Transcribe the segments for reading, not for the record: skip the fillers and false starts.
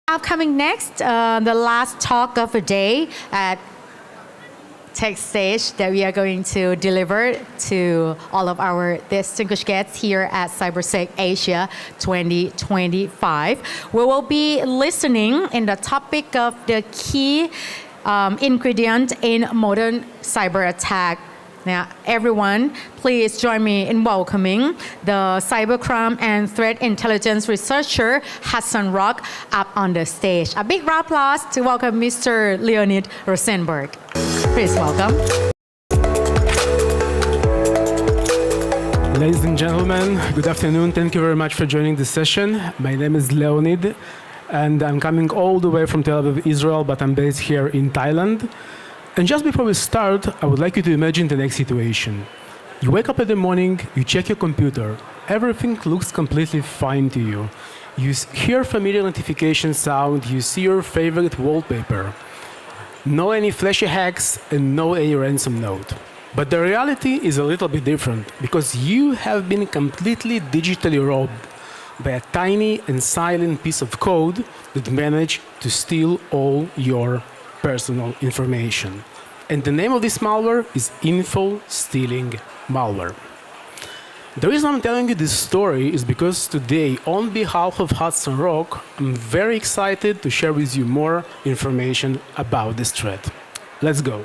Upcoming next, the last talk of the day at tech stage that we are going to deliver to all of our distinguished guests here at CyberSec Asia 2025. We will be listening in the topic of the key ingredient in modern cyber attack. Now, everyone, please join me in welcoming the cybercrime and threat intelligence researcher Hudson Rock up on the stage. A big round of applause to welcome Mr. Leonid Rozenberg. Please welcome. Ladies and gentlemen, good afternoon. Thank you very much for joining this session. My name is Leonid, and I'm coming all the way from Tel Aviv, Israel, but I'm based here in Thailand. And just before we start, I would like you to imagine the next situation. You wake up in the morning, you check your computer, everything looks completely fine to you. You hear familiar notification sound, you see your favorite wallpaper. No any flashy hacks and no any ransom note. But the reality is a little bit different, because you have been completely digitally robbed by a tiny and silent piece of code that managed to steal all your personal information. And the name of this malware is Infostealer malware. The reason I'm telling you this story is because today, on behalf of Hudson Rock, I'm very excited to share with you more information about this threat. Let's go.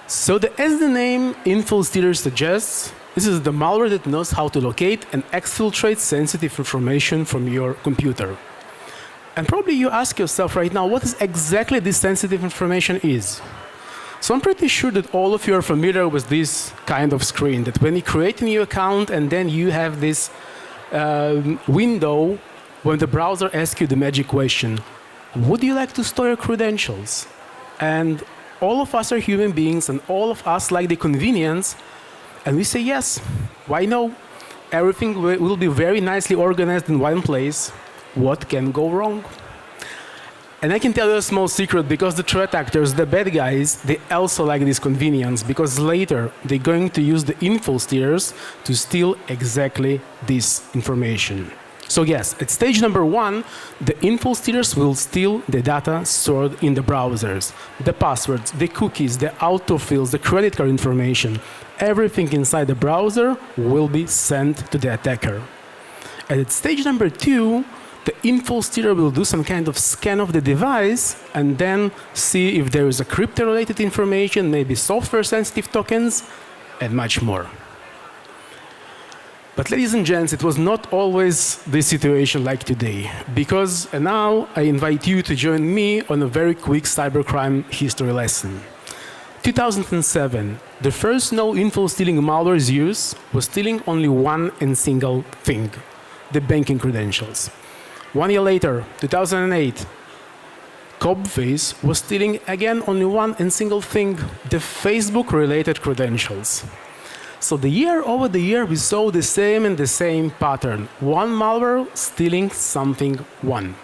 So as the name Infostealer suggests, this is the malware that knows how to locate and exfiltrate sensitive information from your computer. And probably you ask yourself right now, what is exactly this sensitive information is? So I'm pretty sure that all of you are familiar with this kind of screen, that when you create a new account and then you have this window when the browser asks you the magic question, would you like to store your credentials? And all of us are human beings and all of us like the convenience, and we say yes, why no? Everything will be very nicely organized in one place. What can go wrong? And I can tell you a small secret, because the threat actors, the bad guys, they also like this convenience, because later they're going to use the Infostealers to steal exactly this information. So yes, at stage number one, the Infostealers will steal the data stored in the browsers, the passwords, the cookies, the autofills, the credit card information. Everything inside the browser will be sent to the attacker. And at stage number two, the Infostealer will do some kind of scan of the device and then see if there is a crypto-related information, maybe software-sensitive tokens, and much more. But ladies and gents, it was not always this situation like today, because now I invite you to join me on a very quick cybercrime history lesson. 2007, the first known info-stealing malware's use was stealing only one and single thing, the banking credentials. 1 year later, 2008, Cobface was stealing again only one and single thing, the Facebook-related credentials. So over the year, we saw the same pattern. One malware stealing something one.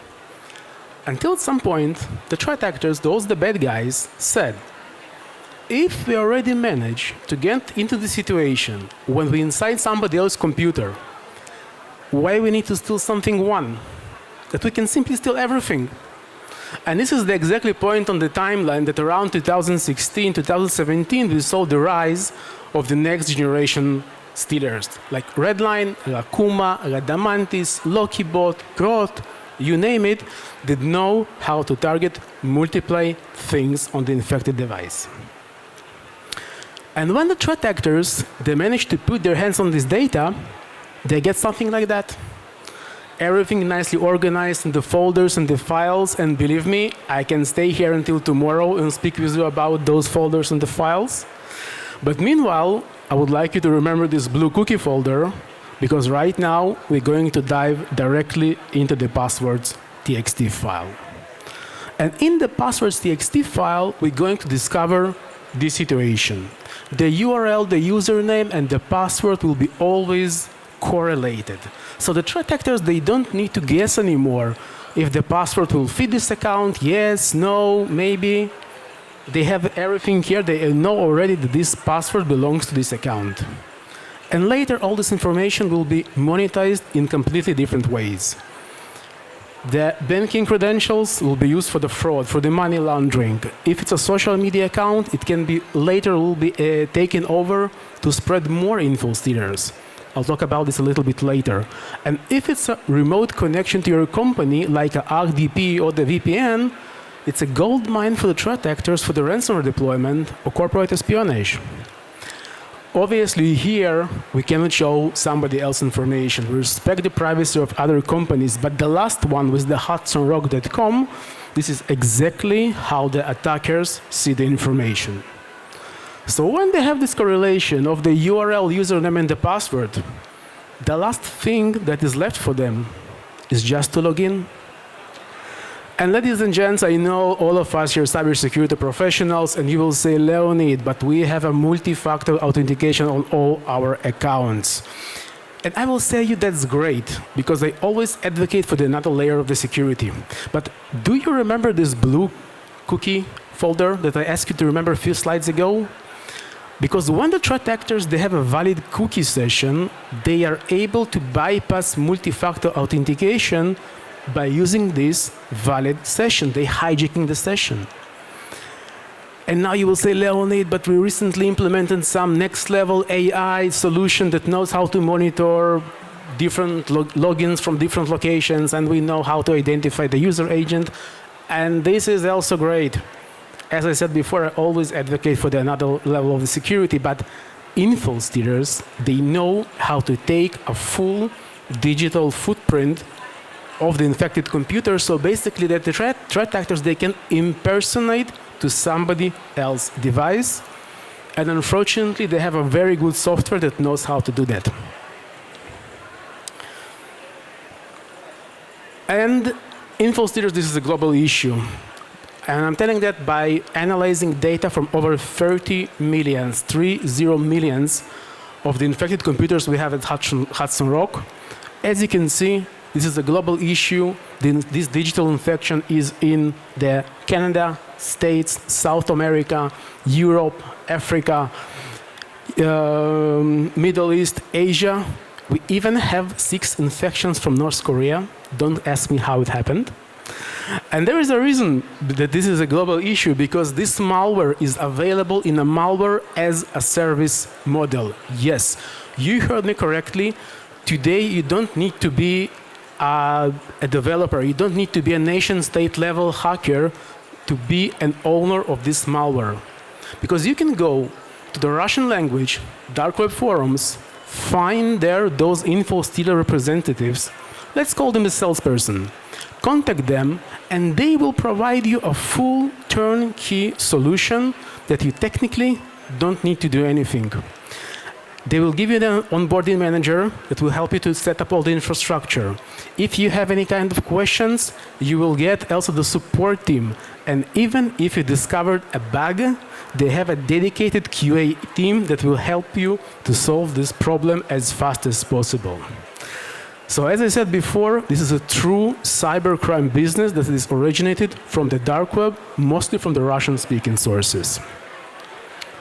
Until at some point, the threat actors, the bad guys, said, if we already manage to get into the situation when we inside somebody else's computer, why we need to steal something one? That we can simply steal everything. And this is the exactly point on the timeline that around 2016, 2017, we saw the rise of the next generation stealers, like Redline, Rakuma, Radamantis, Lokibot, Grot, you name it, that know how to target multiple things on the infected device. And when the threat actors, they manage to put their hands on this data, they get something like that. Everything nicely organized in the folders and the files, and believe me, I can stay here until tomorrow and speak with you about those folders and the files. But meanwhile, I would like you to remember this blue cookie folder, because right now we're going to dive directly into the passwords.txt file. And in the passwords.txt file, we're going to discover this situation. The URL, the username, and the password will be always correlated. So the threat actors, they don't need to guess anymore if the password will fit this account, yes, no, maybe. They have everything here. They know already that this password belongs to this account. And later, all this information will be monetized in completely different ways. The banking credentials will be used for the fraud, for the money laundering. If it's a social media account, it can be later will be taken over to spread more Infostealers. I'll talk about this a little bit later. And if it's a remote connection to your company, like a RDP or the VPN, it's a gold mine for the threat actors for the ransomware deployment or corporate espionage. Obviously, here, we cannot show somebody else's information. We respect the privacy of other companies, but the last one with the HudsonRock.com, this is exactly how the attackers see the information. So when they have this correlation of the URL, username, and the password, the last thing that is left for them is just to log in. And ladies and gents, I know all of us here are cybersecurity professionals, and you will say, Leonid, but we have a multi-factor authentication on all our accounts. And I will say you that's great, because I always advocate for the another layer of the security. But do you remember this blue cookie folder that I asked you to remember a few slides ago? Because when the threat actors, they have a valid cookie session, they are able to bypass multi-factor authentication by using this valid session. They hijacking the session. And now you will say, Leonid, but we recently implemented some next level AI solution that knows how to monitor different logins from different locations, and we know how to identify the user agent. And this is also great. As I said before, I always advocate for the another level of the security, but Infostealers, they know how to take a full digital footprint of the infected computer, so basically that the threat actors, they can impersonate to somebody else's device, and unfortunately they have a very good software that knows how to do that. And Infostealers, this is a global issue. And I'm telling that by analyzing data from over 30 millions of the infected computers we have at Hudson Rock. As you can see, this is a global issue. This digital infection is in the Canada, States, South America, Europe, Africa, Middle East, Asia. We even have 6 infections from North Korea. Don't ask me how it happened. And there is a reason that this is a global issue, because this malware is available in a malware as a service model. Yes, you heard me correctly. Today, you don't need to be a developer. You don't need to be a nation-state level hacker to be an owner of this malware. Because you can go to the Russian language, dark web forums, find there those Infostealer representatives. Let's call them a salesperson. Contact them, and they will provide you a full turnkey solution that you technically don't need to do anything. They will give you an onboarding manager that will help you to set up all the infrastructure. If you have any kind of questions, you will get also the support team. And even if you discovered a bug, they have a dedicated QA team that will help you to solve this problem as fast as possible. So as I said before, this is a true cybercrime business that is originated from the dark web, mostly from the Russian-speaking sources.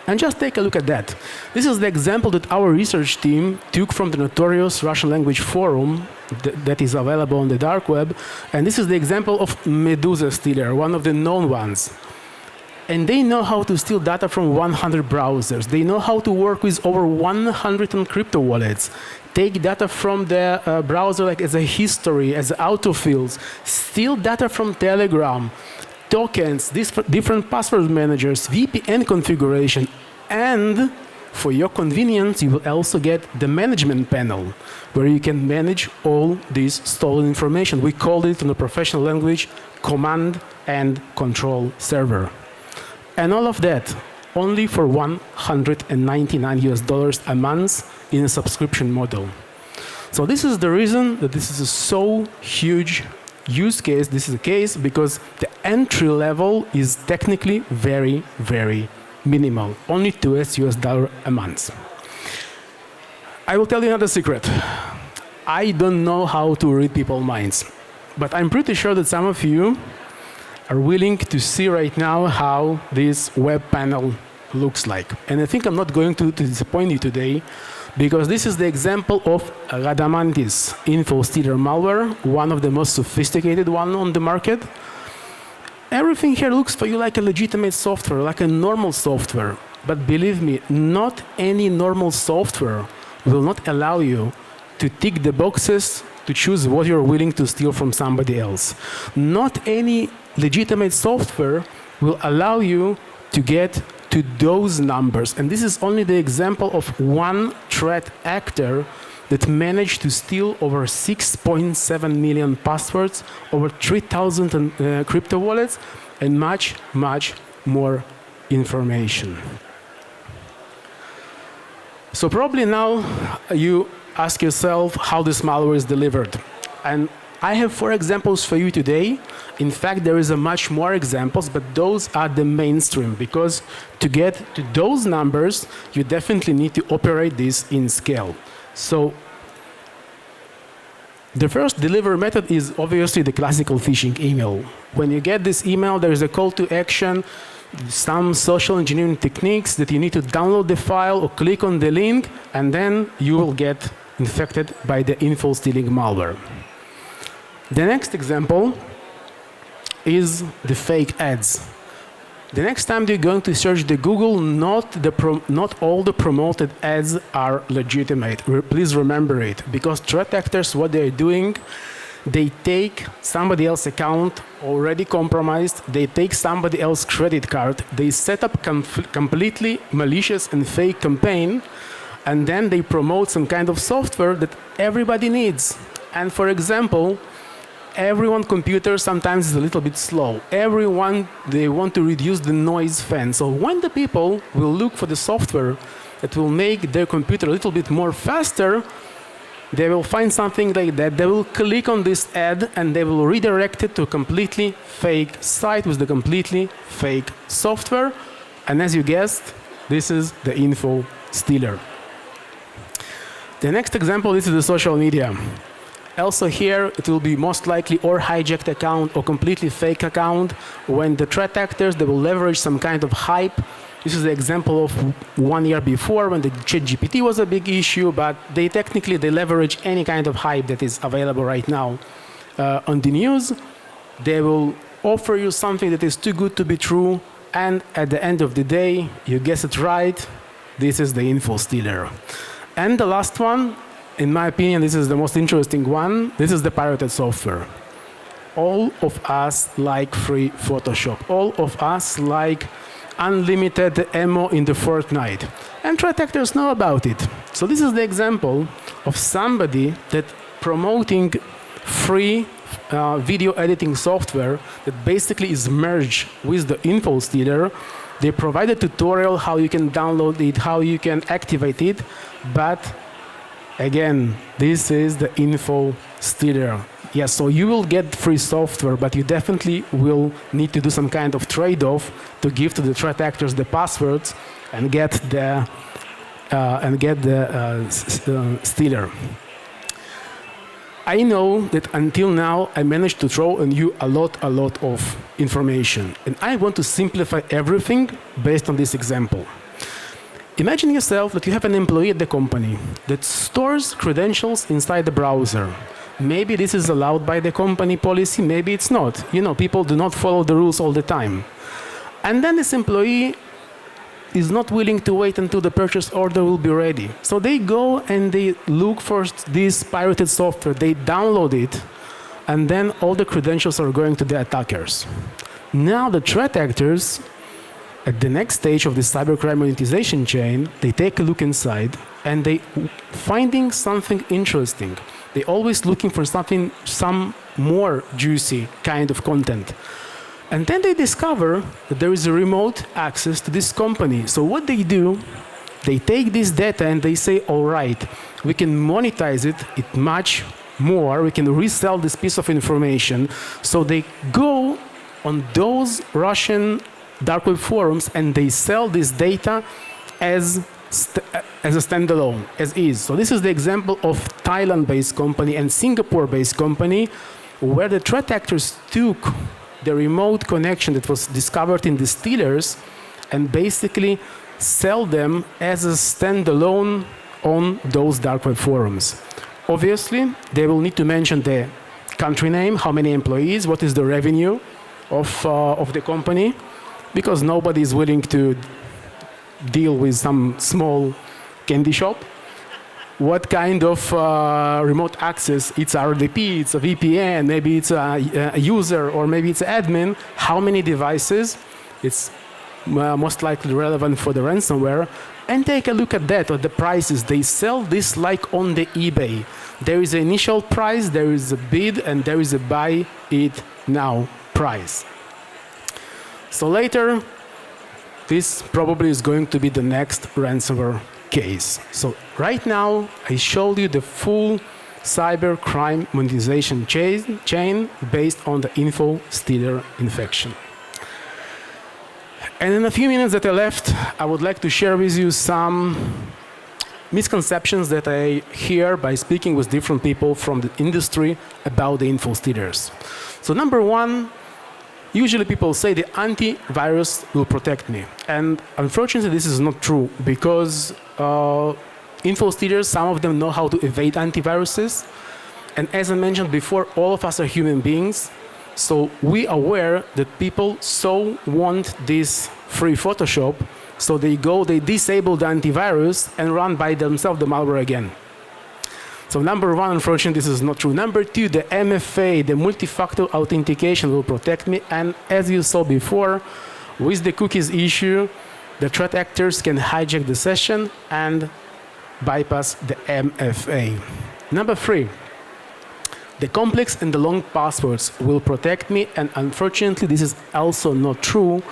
And just take a look at that. This is the example that our research team took from the notorious Russian language forum that is available on the dark web. And this is the example of Medusa-Stealer, one of the known ones. And they know how to steal data from 100 browsers. They know how to work with over 100 crypto wallets. Take data from the browser like as a history, as autofills. Steal data from Telegram, tokens, different password managers, VPN configuration. And for your convenience, you will also get the management panel, where you can manage all this stolen information. We call it in the professional language, command and control server. And all of that only for $199 a month in a subscription model. So this is the reason that this is a so huge use case. This is a case because the entry level is technically very, very minimal. Only $2 a month. I will tell you another secret. I don't know how to read people's minds, but I'm pretty sure that some of you are willing to see right now how this web panel looks like. And I think I'm not going to disappoint you today, Because this is the example of Radamantis Infostealer malware, one of the most sophisticated one on the market. Everything here looks for you like a legitimate software, like a normal software. But believe me, not any normal software will not allow you to tick the boxes to choose what you're willing to steal from somebody else. Not any legitimate software will allow you to get to those numbers. And this is only the example of one threat actor that managed to steal over 6.7 million passwords, over 3,000 crypto wallets, and much, much more information. So probably now you ask yourself how this malware is delivered. And I have 4 examples for you today. In fact, there is a much more examples, but those are the mainstream, because to get to those numbers, you definitely need to operate this in scale. So the first delivery method is obviously the classical phishing email. When you get this email, there is a call to action, some social engineering techniques that you need to download the file or click on the link, and then you will get infected by the info stealing malware. The next example is the fake ads. The next time you're going to search the Google, not all the promoted ads are legitimate. Please remember it, because threat actors, what they're doing, they take somebody else's account already compromised, they take somebody else's credit card, they set up completely malicious and fake campaign, and then they promote some kind of software that everybody needs. And for example, everyone's computer sometimes is a little bit slow. They want to reduce the noise fan. So when the people will look for the software that will make their computer a little bit more faster, they will find something like that. They will click on this ad and they will redirect it to a completely fake site with the completely fake software. And as you guessed, this is the info stealer. The next example, this is the social media. Also here, it will be most likely or hijacked account or completely fake account. When the threat actors, they will leverage some kind of hype. This is the example of 1 year before when the ChatGPT was a big issue, but they leverage any kind of hype that is available right now on the news. They will offer you something that is too good to be true, and at the end of the day, you guess it right, this is the info stealer. And the last one, in my opinion, this is the most interesting one. This is the pirated software. All of us like free Photoshop. All of us like unlimited ammo in the Fortnite. And threat actors know about it. So this is the example of somebody that promoting free video editing software that basically is merged with the info stealer. They provide a tutorial how you can download it, how you can activate it, but again, this is the info stealer. Yes, so you will get free software, but you definitely will need to do some kind of trade-off to give to the threat actors the passwords and get the stealer. I know that until now I managed to throw on you a lot of information, and I want to simplify everything based on this example. Imagine yourself that you have an employee at the company that stores credentials inside the browser. Maybe this is allowed by the company policy, maybe it's not. You know, people do not follow the rules all the time. And then this employee is not willing to wait until the purchase order will be ready. So they go and they look for this pirated software, they download it, and then all the credentials are going to the attackers. Now the threat actors, at the next stage of the cybercrime monetization chain, they take a look inside and they finding something interesting. They're always looking for some more juicy kind of content. And then they discover that there is a remote access to this company. So what they do, they take this data and they say, all right, we can monetize it much more, we can resell this piece of information. So they go on those Russian dark web forums and they sell this data as a standalone, as is. So this is the example of Thailand-based company and Singapore-based company where the threat actors took the remote connection that was discovered in the stealers and basically sell them as a standalone on those dark web forums. Obviously, they will need to mention the country name, how many employees, what is the revenue of the company, because nobody is willing to deal with some small candy shop. What kind of remote access? It's RDP, it's a VPN, maybe it's a user, or maybe it's admin. How many devices? It's most likely relevant for the ransomware. And take a look at that, or the prices. They sell this like on the eBay. There is an initial price, there is a bid, and there is a buy it now price. So later, this probably is going to be the next ransomware case. So right now, I showed you the full cybercrime monetization chain based on the Infostealer infection. And in a few minutes that are left, I would like to share with you some misconceptions that I hear by speaking with different people from the industry about the Infostealers. So number one, usually people say the antivirus will protect me. And unfortunately, this is not true, because Infostealers, some of them know how to evade antiviruses. And as I mentioned before, all of us are human beings. So we are aware that people so want this free Photoshop, so they disable the antivirus and run by themselves the malware again. So number one, unfortunately, this is not true. Number two, the MFA, the multi-factor authentication, will protect me. And as you saw before, with the cookies issue, the threat actors can hijack the session and bypass the MFA. Number three, the complex and the long passwords will protect me, and unfortunately this is also not true,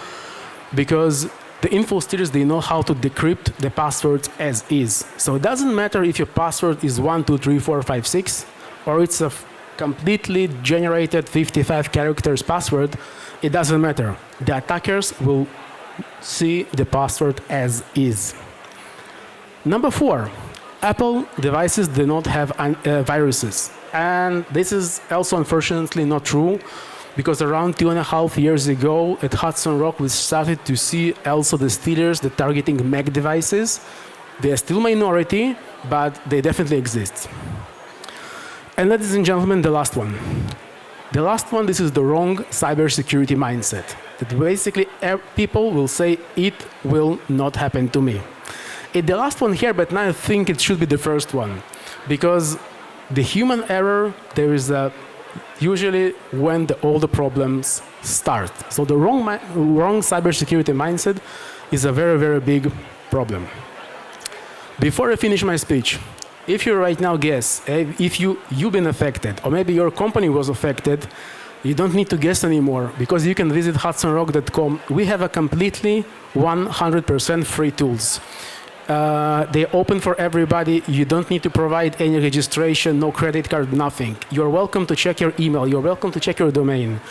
because the Infostealers, they know how to decrypt the passwords as is. So it doesn't matter if your password is 1, 2, 3, 4, 5, 6, or it's a completely generated 55 characters password, it doesn't matter. The attackers will see the password as is. Number four, Apple devices do not have viruses. And this is also unfortunately not true, because around 2.5 years ago at Hudson Rock, we started to see also the stealers that targeting Mac devices. They are still minority, but they definitely exist. And ladies and gentlemen, the last one. The last one, this is the wrong cybersecurity mindset. That basically people will say, it will not happen to me. It's the last one here, but now I think it should be the first one. Because the human error, there is usually when all the problems start. So the wrong cybersecurity mindset is a very, very big problem. Before I finish my speech, if you right now guess, if you've been affected, or maybe your company was affected, you don't need to guess anymore, because you can visit hudsonrock.com. We have a completely 100% free tools. They're open for everybody. You don't need to provide any registration, no credit card, nothing. You're welcome to check your email. You're welcome to check your domain.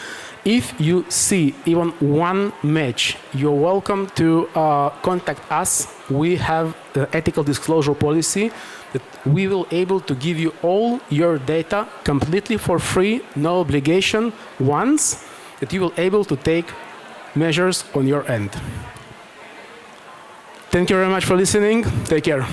If you see even one match, you're welcome to contact us. We have the ethical disclosure policy that we will able to give you all your data completely for free, no obligation, once that you will able to take measures on your end. Thank you very much for listening. Take care.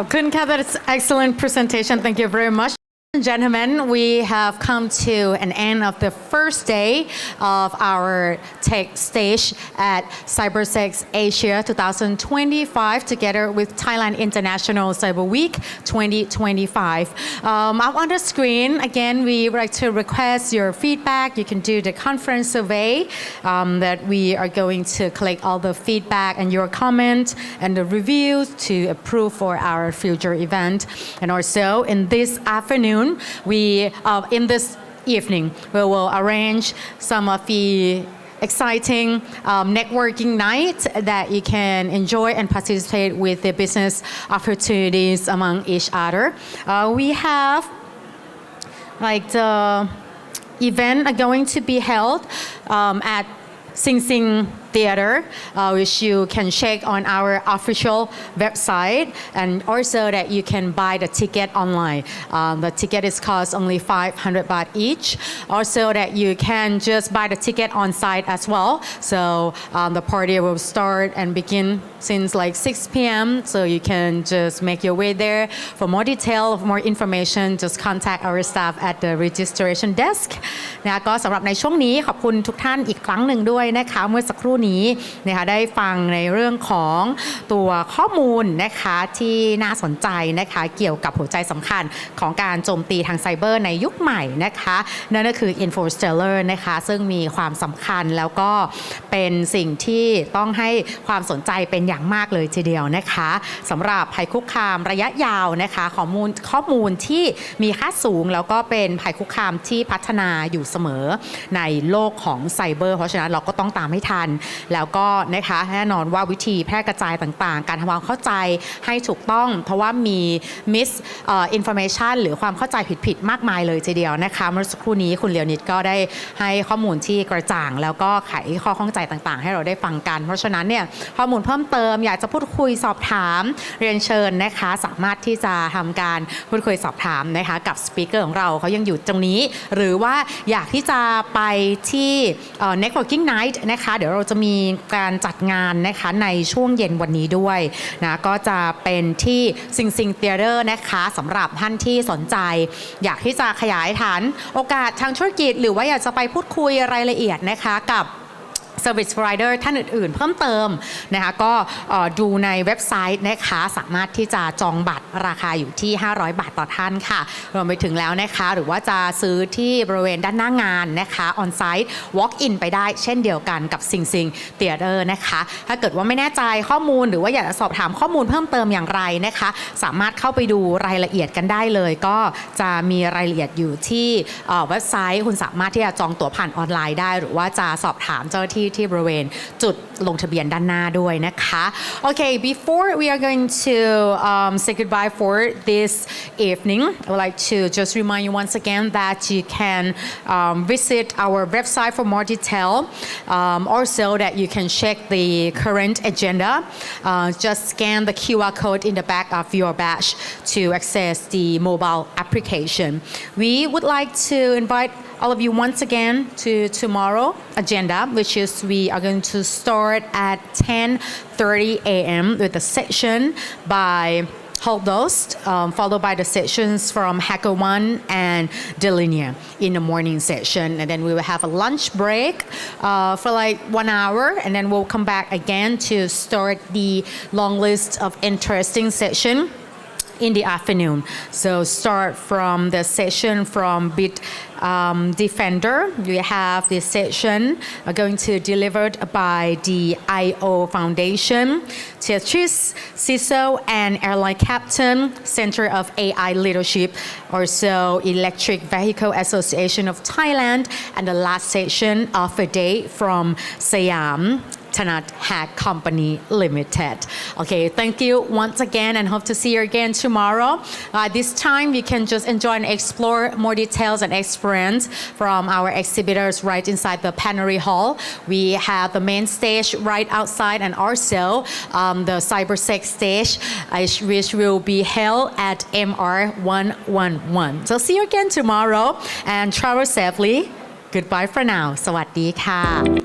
Couldn't have that excellent presentation. Thank you very much. Gentlemen, we have come to an end of the first day of our tech stage at CyberSec Asia 2025, together with Thailand International Cyber Week 2025. Up on the screen, again, we would like to request your feedback. You can do the conference survey that we are going to collect all the feedback and your comments and the reviews to approve for our future event. And also, in this afternoon, in this evening, we will arrange some of the exciting networking night that you can enjoy and participate with the business opportunities among each other. We have the event are going to be held at Sing Sing theater, which you can check on our official website, and also that you can buy the ticket online. The ticket is cost only 500 baht each. Also that you can just buy the ticket on site as well. So the party will start and begin since like 6 p.m. So you can just make your way there. For more detail, for more information, just contact our staff at the registration desk. นะก็สำหรับในช่วงนี้ขอบคุณทุกท่านอีกครั้งหนึ่งด้วยนะคะเมื่อสักครู่นี้นะคะได้ฟังในเรื่องของตัวข้อมูลนะคะที่น่าสนใจนะคะเกี่ยวกับหัวใจสำคัญของการโจมตีทางไซเบอร์ในยุคใหม่นะคะนั่นก็คือ Infostealer นะคะซึ่งมีความสำคัญแล้วก็เป็นสิ่งที่ต้องให้ความสนใจเป็นอย่างมากเลยทีเดียวนะคะสำหรับภัยคุกคามระยะยาวนะคะข้อมูลที่มีค่าสูงแล้วก็เป็นภัยคุกคามที่พัฒนาอยู่เสมอในโลกของไซเบอร์เพราะฉะนั้นเราก็ต้องตามให้ทันแล้วก็นะคะแน่นอนว่าวิธีแพร่กระจายต่างๆการทำความเข้าใจให้ถูกต้องเพราะว่ามีmisinformation หรือความเข้าใจผิดๆมากมายเลยทีเดียวนะคะเมื่อสักครู่นี้คุณเลโอนิดก็ได้ให้ข้อมูลที่กระจ่างแล้วก็ไขข้อข้องใจต่างๆให้เราได้ฟังกันเพราะฉะนั้นเนี่ยข้อมูลเพิ่มเติมอยากจะพูดคุยสอบถามเรียนเชิญนะคะสามารถที่จะทำการพูดคุยสอบถามนะคะกับสปีกเกอร์ของเราเขายังอยู่ตรงนี้หรือว่าอยากที่จะไปที่ networking night นะคะเดี๋ยวเราจะมีการจัดงานนะคะในช่วงเย็นวันนี้ด้วยนะก็จะเป็นที่ซิงเธียเตอร์นะคะสำหรับท่านที่สนใจอยากที่จะขยายฐานโอกาสทางธุรกิจหรือว่าอยากจะไปพูดคุยรายละเอียดนะคะกับService Provider ท่านอื่นๆเพิ่มเติมนะคะก็ดูในเว็บไซต์นะคะสามารถที่จะจองบัตรราคาอยู่ที่500 บาทต่อท่านค่ะรวมไปถึงแล้วนะคะหรือว่าจะซื้อที่บริเวณด้านหน้างานนะคะออนไซต์ walk in ไปได้เช่นเดียวกันกับซิงเธียเตอร์นะคะถ้าเกิดว่าไม่แน่ใจข้อมูลหรือว่าอยากจะสอบถามข้อมูลเพิ่มเติมอย่างไรนะคะสามารถเข้าไปดูรายละเอียดกันได้เลยก็จะมีรายละเอียดอยู่ที่เว็บไซต์คุณสามารถที่จะจองตั๋วผ่านออนไลน์ได้หรือว่าจะสอบถามเจ้าหน้าที่ที่บริเวณจุดลงทะเบียนด้านหน้าด้วยนะคะ Okay, before we are going to say goodbye for this evening, I would like to just remind you once again that you can visit our website for more detail. Also, that you can check the current agenda. Just scan the QR code in the back of your badge to access the mobile application. We would like to invite all of you once again to tomorrow agenda, which is we are going to start at 10:30 a.m. with a session by Holdhost, followed by the sessions from HackerOne and Delinea in the morning session. And then we will have a lunch break for like 1 hour. And then we'll come back again to start the long list of interesting session in the afternoon. So start from the session from Defender. We have this session going to delivered by the IO Foundation, Tetris, CISO, and Airline Captain, Center of AI Leadership, also Electric Vehicle Association of Thailand, and the last session of the day from Siam Thanat Hack Company Limited. Okay, thank you once again and hope to see you again tomorrow. This time you can just enjoy and explore more details and experience from our exhibitors right inside the Panery Hall. We have the main stage right outside and also the CyberSec stage which will be held at MR111. So see you again tomorrow and travel safely. Goodbye for now. สวัสดีค่ะ